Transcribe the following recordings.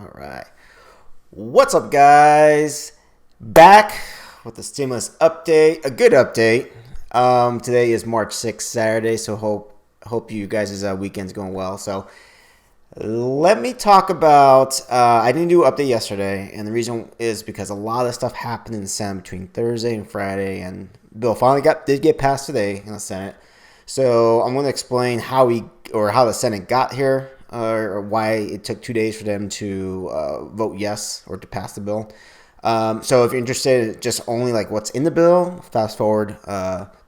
All right. What's up, guys? Back with the stimulus update, a good update. Today is March 6th, Saturday, so hope you guys' weekend's going well. So let me talk about. I didn't do an update yesterday, and the reason is because a lot of stuff happened in the Senate between Thursday and Friday, and bill finally did get passed today in the Senate. So I'm going to explain how the Senate got here, or why it took 2 days for them to vote yes or to pass the bill. So if you're interested, just only like what's in the bill, fast forward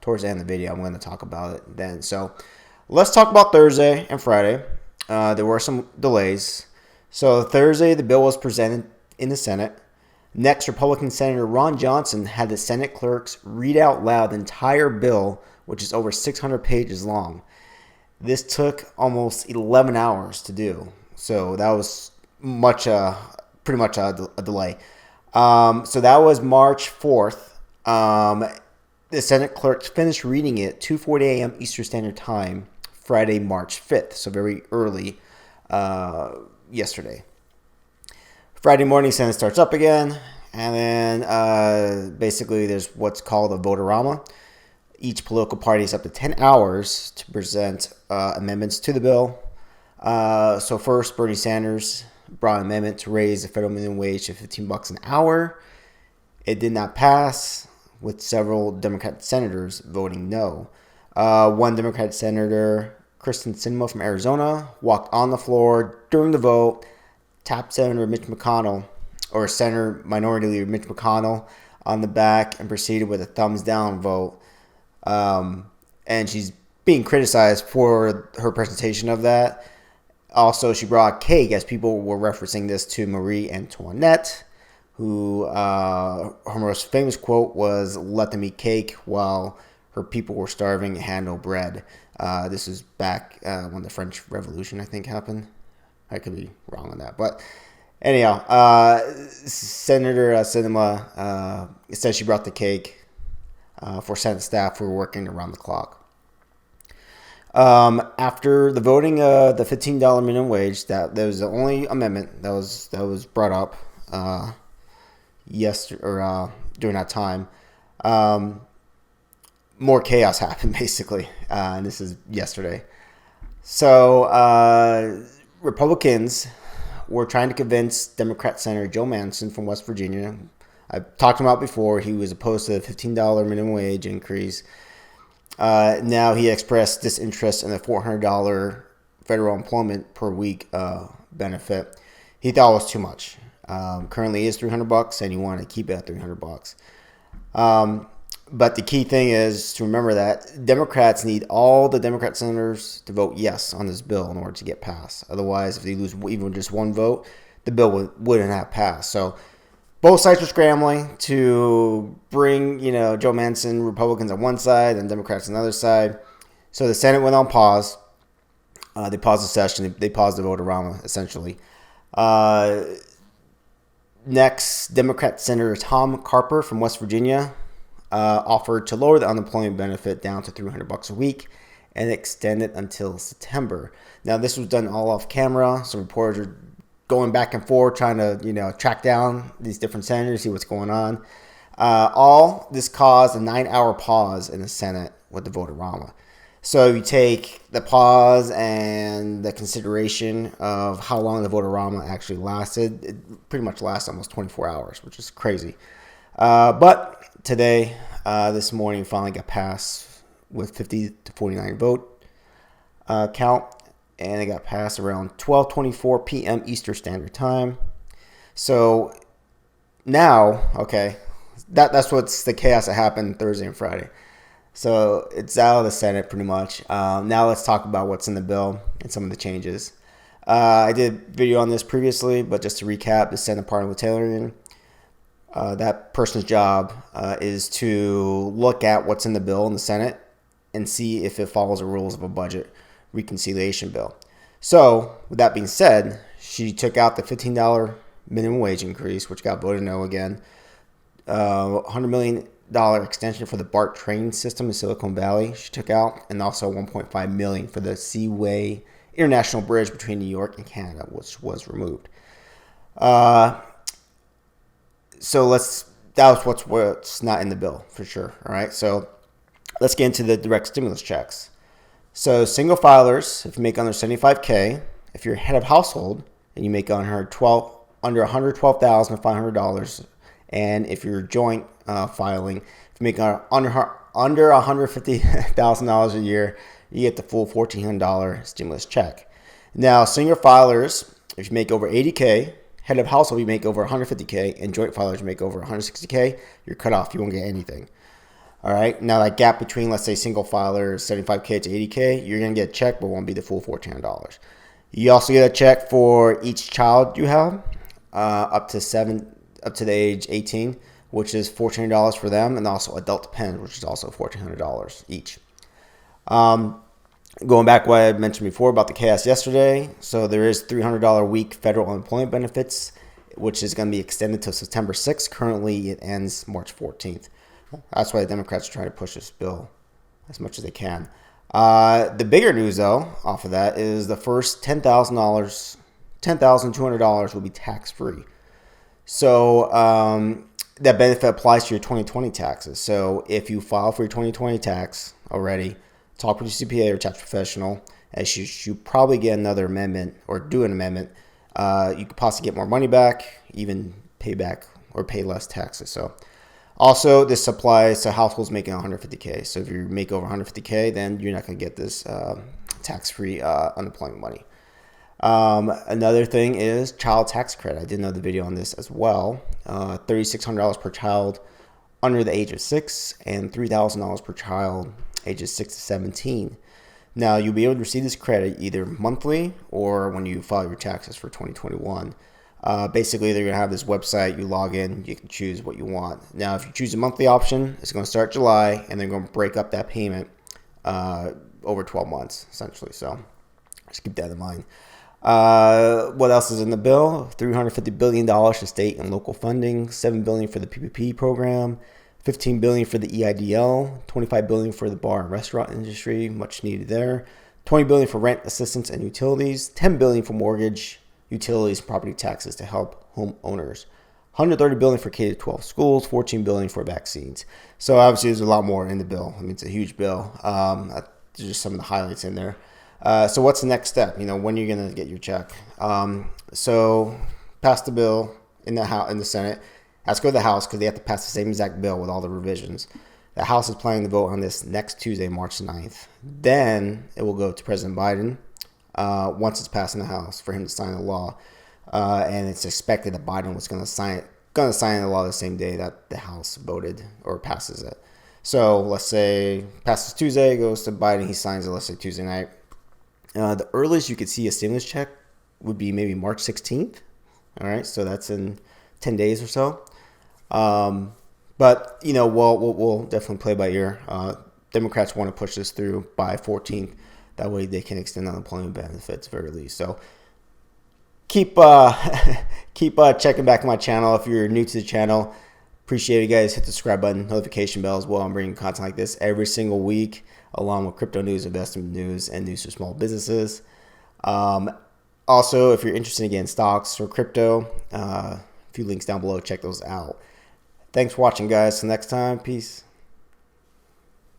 towards the end of the video. I'm going to talk about it then. So let's talk about Thursday and Friday. There were some delays. So Thursday, the bill was presented in the Senate. Next, Republican Senator Ron Johnson had the Senate clerks read out loud the entire bill, which is over 600 pages long. This took almost 11 hours to do. So that was pretty much a delay. So that was March 4th. The Senate clerks finished reading it 2:40 a.m. Eastern Standard Time, Friday, March 5th. So very early yesterday. Friday morning, Senate starts up again. And then basically there's what's called a vote-o-rama. Each political party is up to 10 hours to present amendments to the bill. So first, Bernie Sanders brought an amendment to raise the federal minimum wage to $15 an hour. It did not pass, with several Democrat senators voting no. One Democrat senator, Kristen Sinema from Arizona, walked on the floor during the vote, tapped Senator Mitch McConnell, or Senator Minority Leader Mitch McConnell, on the back and proceeded with a thumbs down vote. And she's being criticized for her presentation of that. Also, she brought cake, as people were referencing this to Marie Antoinette, who her most famous quote was, "Let them eat cake while her people were starving and had no bread." This was back when the French Revolution, I think, happened. I could be wrong on that. But anyhow, Senator Sinema said she brought the cake for Senate staff who were working around the clock. After the voting of the $15 minimum wage, that was the only amendment that was brought up during that time. More chaos happened, basically, and this is yesterday. So Republicans were trying to convince Democrat Senator Joe Manchin from West Virginia. I've talked about before. He was opposed to the $15 minimum wage increase. Now he expressed disinterest in the $400 federal employment per week benefit. He thought it was too much. Currently is $300, and he wanted to keep it at $300. But the key thing is to remember that Democrats need all the Democrat senators to vote yes on this bill in order to get passed. Otherwise, if they lose even just one vote, the bill wouldn't have passed. So both sides are scrambling to bring, Joe Manchin, Republicans on one side and Democrats on the other side. So the Senate went on pause. They paused the session. They paused the vote-o-rama, essentially. Next, Democrat Senator Tom Carper from West Virginia offered to lower the unemployment benefit down to $300 a week and extend it until September. Now, this was done all off camera, so reporters are going back and forth trying to, track down these different senators, see what's going on. All this caused a 9-hour pause in the Senate with the vote-o-rama. So you take the pause and the consideration of how long the vote-o-rama actually lasted. It pretty much lasted almost 24 hours, which is crazy. But today, this morning, finally got passed with 50 to 49 vote count. And it got passed around 12:24 p.m. Eastern Standard Time. So now, okay, that's what's the chaos that happened Thursday and Friday. So it's out of the Senate pretty much. Now let's talk about what's in the bill and some of the changes. I did a video on this previously, but just to recap, the Senate Parliamentarian, that person's job is to look at what's in the bill in the Senate and see if it follows the rules of a budget reconciliation bill. So with that being said, she took out the $15 minimum wage increase, which got voted no again. $100 million extension for the BART train system in Silicon Valley she took out, and also $1.5 million for the Seaway International Bridge between New York and Canada, which was removed. Uh, so that was what's not in the bill for sure. All right. So let's get into the direct stimulus checks. So single filers, if you make under 75K, if you're head of household and you make under $112,500, and if you're joint filing, if you make under $150,000 a year, you get the full $1,400 stimulus check. Now, single filers, if you make over 80K, head of household, you make over 150K, and joint filers make over 160K, you're cut off. You won't get anything. All right. Now that gap between, let's say, single filer 75K to 80K, you're gonna get a check, but it won't be the full $1,400. You also get a check for each child you have, up to the age 18, which is $1,400 for them, and also adult dependent, which is also $1,400 each. Going back to what I mentioned before about the chaos yesterday, so there is $300 a week federal unemployment benefits, which is going to be extended to September 6th. Currently, it ends March 14th. That's why the Democrats are trying to push this bill as much as they can. The bigger news, though, off of that is the first $10,200 will be tax-free. So that benefit applies to your 2020 taxes. So if you file for your 2020 tax already, talk with your CPA or tax professional, as you should probably get another amendment or do an amendment. You could possibly get more money back, even pay back or pay less taxes. So also, this applies to households making 150K. So if you make over 150K, then you're not going to get this tax-free unemployment money. Another thing is child tax credit. I did another video on this as well. $3,600 per child under the age of 6 and $3,000 per child ages 6 to 17. Now, you'll be able to receive this credit either monthly or when you file your taxes for 2021. Basically, they're going to have this website. You log in, you can choose what you want. Now, if you choose a monthly option, it's going to start July, and they're going to break up that payment over 12 months, essentially. So just keep that in mind. What else is in the bill? $350 billion to state and local funding, $7 billion for the PPP program, $15 billion for the EIDL, $25 billion for the bar and restaurant industry, much needed there, $20 billion for rent assistance and utilities, $10 billion for mortgage, utilities, property taxes to help homeowners, $130 billion for K-12 schools, $14 billion for vaccines. So obviously there's a lot more in the bill. I mean, it's a huge bill. There's just some of the highlights in there. So what's the next step? You know, when are you going to get your check? So pass the bill in the Senate. Has to go to the House because they have to pass the same exact bill with all the revisions. The House is planning to vote on this next Tuesday, March 9th. Then it will go to President Biden once it's passed in the House for him to sign the law. And it's expected that Biden was going to sign the law the same day that the House voted or passes it. So let's say passes Tuesday, goes to Biden, he signs it, let's say Tuesday night. The earliest you could see a stimulus check would be maybe March 16th. All right, so that's in 10 days or so. But, you know, we'll definitely play by ear. Democrats want to push this through by 14th. That way they can extend unemployment benefits at the very least. So keep checking back my channel. If you're new to the channel, appreciate it, guys. Hit the subscribe button, notification bell as well. I'm bringing content like this every single week, along with crypto news, investment news, and news for small businesses. Also, if you're interested in getting stocks or crypto, a few links down below. Check those out. Thanks for watching, guys. Till next time, peace.